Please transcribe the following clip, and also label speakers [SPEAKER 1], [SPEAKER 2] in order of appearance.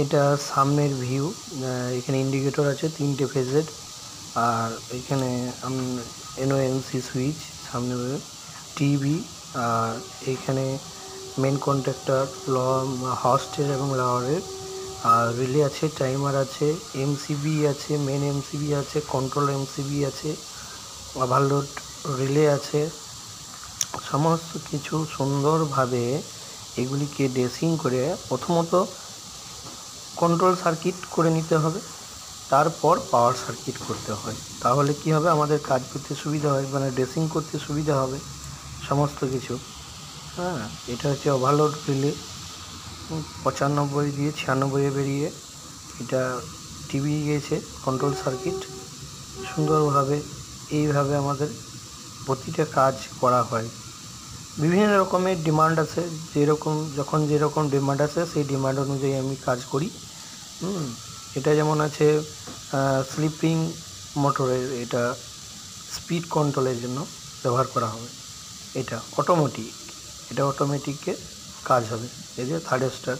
[SPEAKER 1] এটা সামনের ভিউ। এখানে ইন্ডিকেটর আছে 3টে ফেজের। আর এখানে এনওএনসি সুইচ সামনে, টিভি। আর এইখানে মেন কন্ট্যাক্টর হস্টের এবং লাওয়ারের। আর রিলে আছে, টাইমার আছে, এমসিবি আছে, মেন এমসিবি আছে, কন্ট্রোল এমসিবি আছে, ওভারলোড রিলে আছে। সমস্ত কিছু সুন্দরভাবে এগুলিকে ড্রেসিং করে প্রথমত কন্ট্রোল সার্কিট করে নিতে হবে, তারপর পাওয়ার সার্কিট করতে হয়। তাহলে কি হবে, আমাদের কাজ করতে সুবিধা হয়, মানে ড্রেসিং করতে সুবিধা হবে সমস্ত কিছু। হ্যাঁ, এটা হচ্ছে ওভারলোড রিলে। 95 দিয়ে 96-এ বেরিয়ে এটা টিভি গিয়েছে কন্ট্রোল সার্কিট। সুন্দরভাবে এইভাবে আমাদের প্রতিটা কাজ করা হয়। বিভিন্ন রকমের ডিমান্ড আছে, যখন যেরকম ডিমান্ড আছে সেই ডিমান্ড অনুযায়ী আমি কাজ করি। এটা যেমন আছে স্লিপিং মোটরের, এটা স্পিড কন্ট্রোলের জন্য ব্যবহার করা হবে। এটা অটোমেটিকে কাজ হবে। এই যে থার্ড স্টার